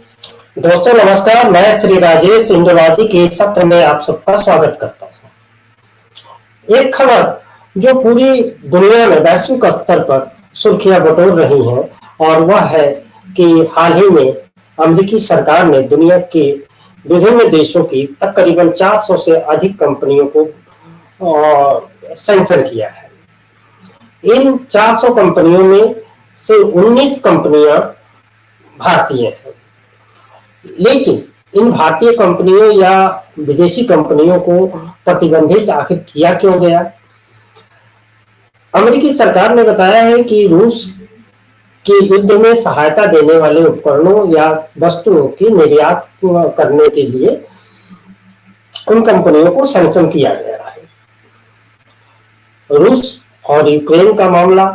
दोस्तों नमस्कार। मैं श्री राजेश इंडोलॉजी के इस सत्र में आप सबका स्वागत करता हूं। एक खबर जो पूरी दुनिया में वैश्विक स्तर पर सुर्खियां बटोर रही है और वह है कि हाल ही में अमेरिकी सरकार ने दुनिया के विभिन्न देशों की तकरीबन 400 से अधिक कंपनियों को सैंक्शन किया है। इन 400 कंपनियों में से 19 कंपनियां भारतीय हैं, लेकिन इन भारतीय कंपनियों या विदेशी कंपनियों को प्रतिबंधित आखिर किया क्यों गया? अमेरिकी सरकार ने बताया है कि रूस के युद्ध में सहायता देने वाले उपकरणों या वस्तुओं की निर्यात करने के लिए उन कंपनियों को सैंक्शन किया गया है। रूस और यूक्रेन का मामला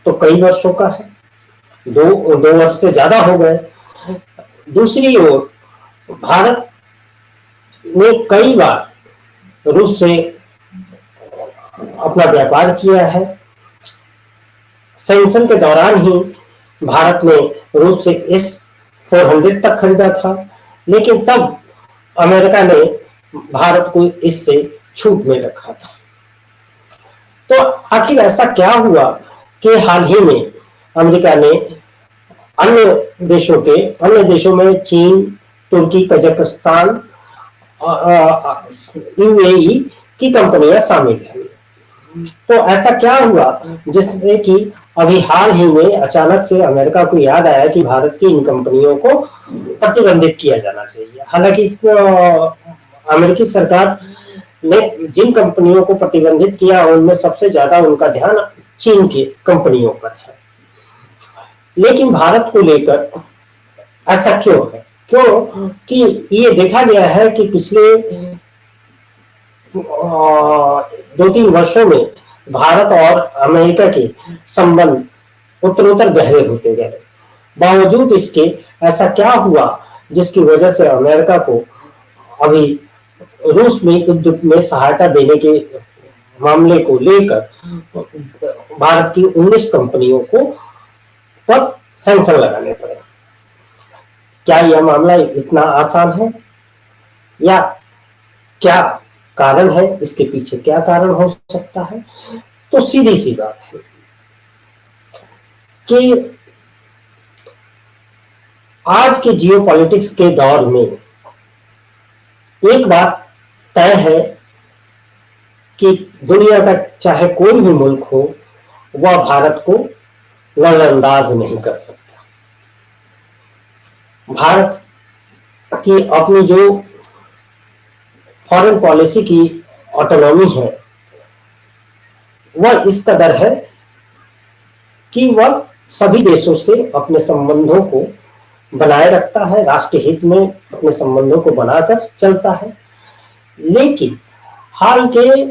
तो कई वर्षों का है, दो वर्ष से ज्यादा हो गए। दूसरी ओर भारत ने कई बार रूस से अपना व्यापार किया है। सैंक्शन के दौरान ही भारत ने रूस से S-400 तक खरीदा था, लेकिन तब अमेरिका ने भारत को इससे छूट में रखा था। तो आखिर ऐसा क्या हुआ कि हाल ही में अमेरिका ने अन्य देशों में चीन, तुर्की, कजाकिस्तान, UAE की कंपनियां शामिल हैं। तो ऐसा क्या हुआ जिससे कि अभी हाल ही में अचानक से अमेरिका को याद आया कि भारत की इन कंपनियों को प्रतिबंधित किया जाना चाहिए। हालांकि अमेरिकी सरकार ने जिन कंपनियों को प्रतिबंधित किया उनमें सबसे ज्यादा उनका ध्यान चीन की कंपनियों पर है, लेकिन भारत को लेकर ऐसा क्यों है? क्यों कि ये देखा गया है कि पिछले 2-3 वर्षों में भारत और अमेरिका के संबंध उत्तरोत्तर गहरे होते गए। बावजूद इसके ऐसा क्या हुआ जिसकी वजह से अमेरिका को अभी रूस में युद्ध में सहायता देने के मामले को लेकर भारत की 19 कंपनियों को पर सैंक्शन लगाने पड़े? क्या यह मामला इतना आसान है या क्या कारण है? इसके पीछे क्या कारण हो सकता है? तो सीधी सी बात है कि आज के जियोपॉलिटिक्स के दौर में एक बात तय है कि दुनिया का चाहे कोई भी मुल्क हो, वह भारत को नजरअंदाज नहीं कर सकता। भारत की अपनी जो फॉरेन पॉलिसी की ऑटोनॉमी है वह इस कदर है कि वह सभी देशों से अपने संबंधों को बनाए रखता है, राष्ट्र हित में अपने संबंधों को बनाकर चलता है। लेकिन हाल के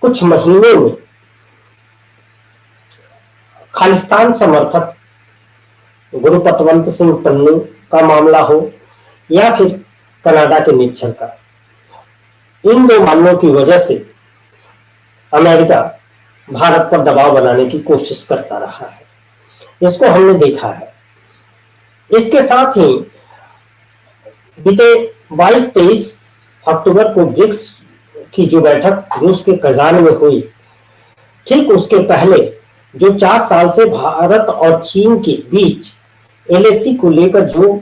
कुछ महीनों में खालिस्तान समर्थक गुरुपतवंत सिंह पन्नू का मामला हो या फिर कनाडा के निच्छर का, इन दो मामलों की वजह से अमेरिका भारत पर दबाव बनाने की कोशिश करता रहा है। इसको हमने देखा है। इसके साथ ही बीते 22-23 अक्टूबर को ब्रिक्स की जो बैठक रूस के कजान में हुई, ठीक उसके पहले जो 4 साल से भारत और चीन के बीच LAC को लेकर जो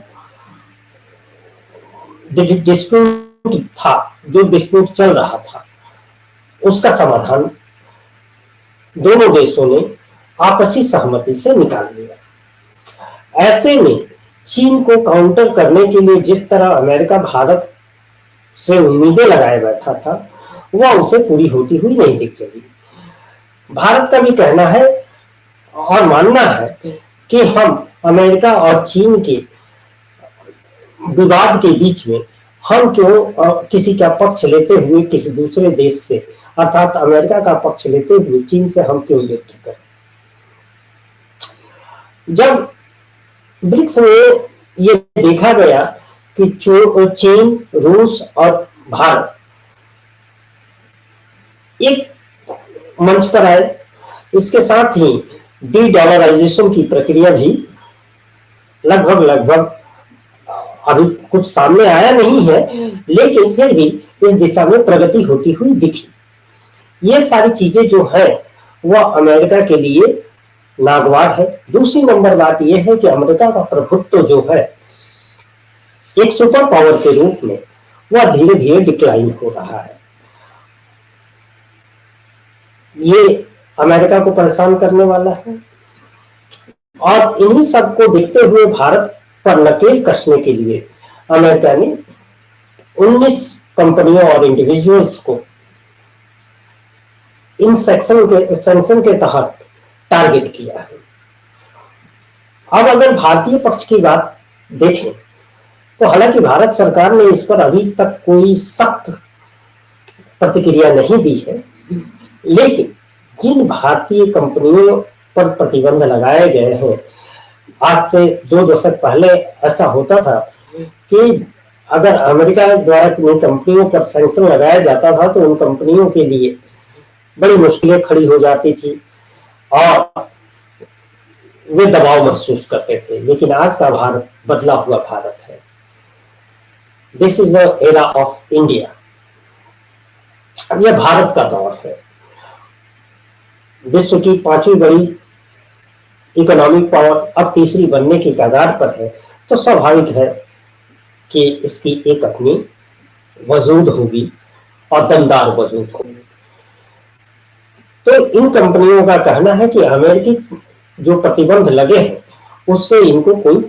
डिस्प्यूट था, जो डिस्प्यूट चल रहा था, उसका समाधान दोनों देशों ने आपसी सहमति से निकाल लिया। ऐसे में चीन को काउंटर करने के लिए जिस तरह अमेरिका भारत से उम्मीदें लगाए बैठा था, वह उसे पूरी होती हुई नहीं दिख रही। भारत का भी कहना है और मानना है कि हम अमेरिका और चीन के विवाद के बीच में हम क्यों किसी का पक्ष लेते हुए किसी दूसरे देश से, अर्थात अमेरिका का पक्ष लेते हुए चीन से हम क्यों युद्ध करें? जब ब्रिक्स में ये देखा गया कि चीन, रूस और भारत एक मंच पर आए, इसके साथ ही डी डॉलराइजेशन की प्रक्रिया भी लगभग अभी कुछ सामने आया नहीं है, लेकिन फिर भी इस दिशा में प्रगति होती हुई दिखी। ये सारी चीजें जो है वह अमेरिका के लिए नागवार है। दूसरी नंबर बात यह है कि अमेरिका का प्रभुत्व जो है एक सुपर पावर के रूप में वह धीरे धीरे डिक्लाइन हो रहा है। ये अमेरिका को परेशान करने वाला है, और इन्हीं सब को देखते हुए भारत पर नकेल कसने के लिए अमेरिका ने 19 कंपनियों और इंडिविजुअल्स को इन सैंक्शन के तहत टारगेट किया है। अब अगर भारतीय पक्ष की बात देखें तो हालांकि भारत सरकार ने इस पर अभी तक कोई सख्त प्रतिक्रिया नहीं दी है, लेकिन जिन भारतीय कंपनियों पर प्रतिबंध लगाए गए हैं, आज से 2 दशक पहले ऐसा होता था कि अगर अमेरिका द्वारा किन्हीं कंपनियों पर सैंक्शन लगाया जाता था तो उन कंपनियों के लिए बड़ी मुश्किलें खड़ी हो जाती थी और वे दबाव महसूस करते थे। लेकिन आज का भारत बदला हुआ भारत है। This is the era of India. यह भारत का दौर है। विश्व की 5वीं बड़ी इकोनॉमिक पावर अब तीसरी बनने की कगार पर है, तो स्वाभाविक है कि इसकी एक अपनी वजूद होगी और दमदार वजूद होगी। तो इन कंपनियों का कहना है कि अमेरिकी जो प्रतिबंध लगे हैं उससे इनको कोई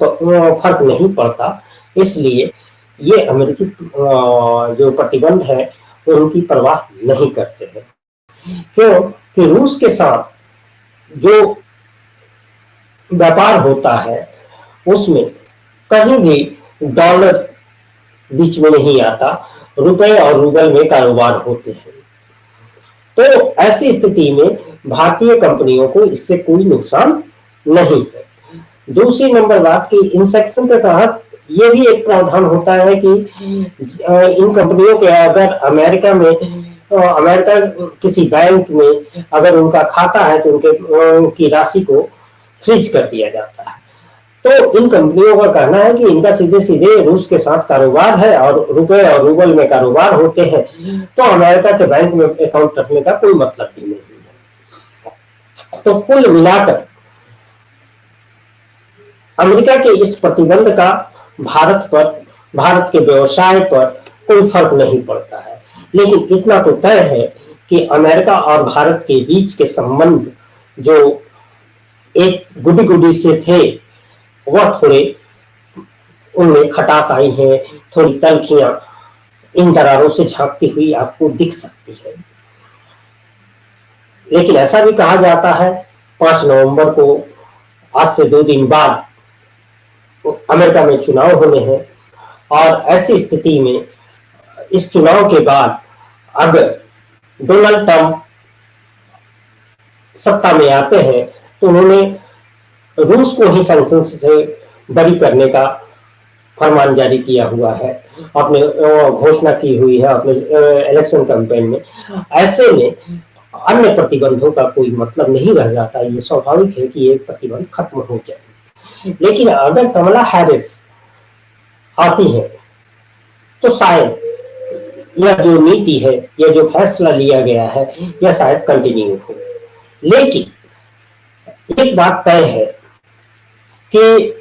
फर्क नहीं पड़ता, इसलिए ये अमेरिकी जो प्रतिबंध है उनकी परवाह नहीं करते हैं। क्यों कि रूस के साथ जो व्यापार होता है उसमें कहीं भी डॉलर बीच में नहीं आता, रुपए और रूबल में कारोबार होते हैं। तो ऐसी स्थिति में भारतीय कंपनियों को इससे कोई नुकसान नहीं है। दूसरी नंबर बात कि इन सेक्शन के तहत ये भी एक प्रावधान होता है कि इन कंपनियों के अगर अमेरिका किसी बैंक में अगर उनका खाता है तो उनकी राशि को फ्रीज कर दिया जाता है। तो इन कंपनियों का कहना है कि इनका सीधे सीधे रूस के साथ कारोबार है और रुपए और रूबल में कारोबार होते हैं, तो अमेरिका के बैंक में अकाउंट रखने का कोई मतलब भी नहीं है। तो कुल मिलाकर अमेरिका के इस प्रतिबंध का भारत के व्यवसाय पर कोई फर्क नहीं पड़ता है। लेकिन इतना तो तय है कि अमेरिका और भारत के बीच के संबंध जो एक गुडी गुडी से थे वह थोड़े उनमें खटास आई है, थोड़ी तलखियां इन दरारों से झांकती हुई आपको दिख सकती है। लेकिन ऐसा भी कहा जाता है 5 नवंबर को आज से 2 दिन बाद अमेरिका में चुनाव होने हैं, और ऐसी स्थिति में इस चुनाव के बाद अगर डोनाल्ड ट्रंप सत्ता में आते हैं तो उन्होंने रूस को ही सैंक्शन से बरी करने का फरमान जारी किया हुआ है, अपने घोषणा की हुई है अपने इलेक्शन कैंपेन में। ऐसे में अन्य प्रतिबंधों का कोई मतलब नहीं रह जाता। ये स्वाभाविक है कि एक प्रतिबंध खत्म हो जाए। लेकिन अगर कमला हैरिस आती है तो शायद यह जो नीति है, यह जो फैसला लिया गया है, यह शायद कंटिन्यू हो। लेकिन एक बात तय है कि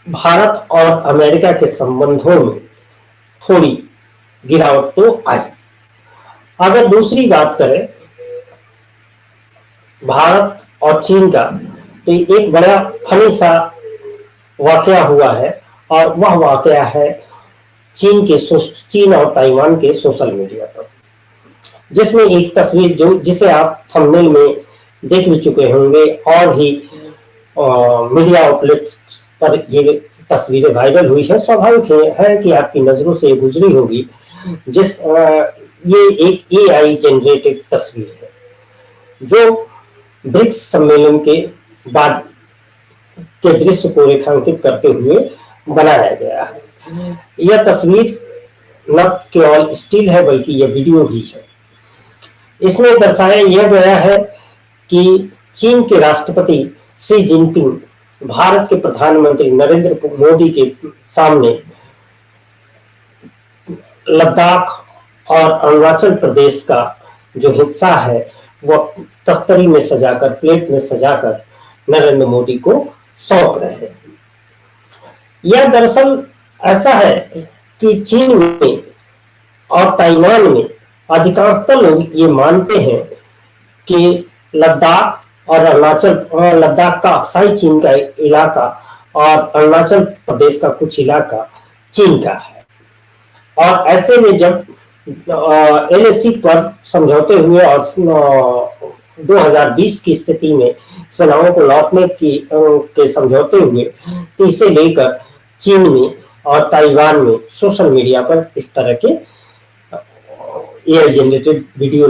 भारत और अमेरिका के संबंधों में थोड़ी गिरावट तो आई। अगर दूसरी बात करें भारत और चीन का, तो एक बड़ा फनी सा वाकया हुआ है, और वह वाकया है चीन और ताइवान के सोशल मीडिया पर, जिसमें एक तस्वीर जिसे आप थंबनेल में देख भी चुके होंगे और भी मीडिया आउटलेट्स पर ये तस्वीरें वायरल हुई है। स्वाभाविक है कि आपकी नजरों से गुजरी होगी। ये एक AI जनरेटेड तस्वीर है जो ब्रिक्स सम्मेलन के बाद के दृश्य को रेखांकित करते हुए बनाया गया है। यह तस्वीर न केवल स्टिल है बल्कि यह वीडियो भी है। इसमें दर्शाया यह गया है कि चीन के राष्ट्रपति शी जिनपिंग भारत के प्रधानमंत्री नरेंद्र मोदी के सामने लद्दाख और अरुणाचल प्रदेश का जो हिस्सा है वह तस्तरी में सजाकर, प्लेट में सजाकर नरेंद्र मोदी को सौंप रहे हैं। यह दरअसल ऐसा है कि चीन में और ताइवान में अधिकांशतः लोग ये मानते हैं कि लद्दाख और लद्दाख का अक्साई चीन का इलाका और अरुणाचल प्रदेश का कुछ इलाका चीन का है। और ऐसे में जब एलएसी पर समझौते हुए और 2020 की स्थिति में सेनाओं को लौटने के समझौते हुए, तो इसे लेकर चीन में और ताइवान में सोशल मीडिया पर इस तरह के एआई जनरेटेड वीडियो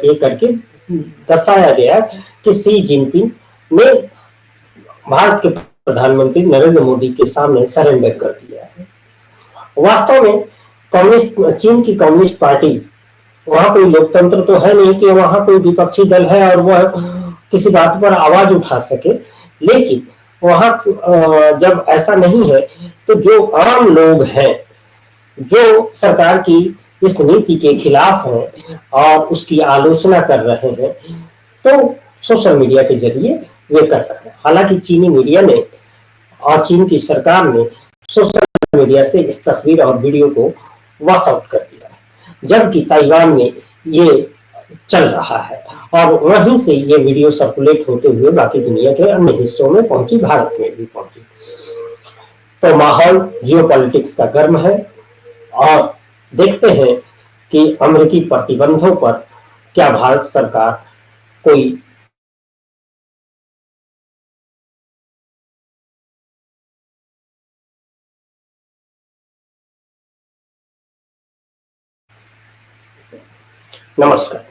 ये करके दर्शाया गया कि शी जिनपिंग ने भारत के प्रधानमंत्री नरेंद्र मोदी के सामने सरेंडर कर दिया है। वास्तव में चीन की कम्युनिस्ट पार्टी, वहां कोई लोकतंत्र तो है नहीं कि वहां कोई विपक्षी दल है और वह किसी बात पर आवाज उठा सके, लेकिन वहां जब ऐसा नहीं है तो जो आम लोग हैं जो सरकार की इस नीति के खिलाफ हैं और उसकी आलोचना कर रहे हैं, तो सोशल मीडिया के जरिए वे कर रहे हैं। हालांकि चीनी मीडिया ने और चीन की सरकार ने सोशल मीडिया से इस तस्वीर और वीडियो को वॉश आउट कर दिया है, जबकि ताइवान में ये चल रहा है और वहीं से ये वीडियो सर्कुलेट होते हुए बाकी दुनिया के अन्य हिस्सों में पहुंची, भारत में भी पहुंची। तो माहौल जियोपॉलिटिक्स का गर्म है और देखते हैं कि अमेरिकी प्रतिबंधों पर क्या भारत सरकार कोई नमस्कार।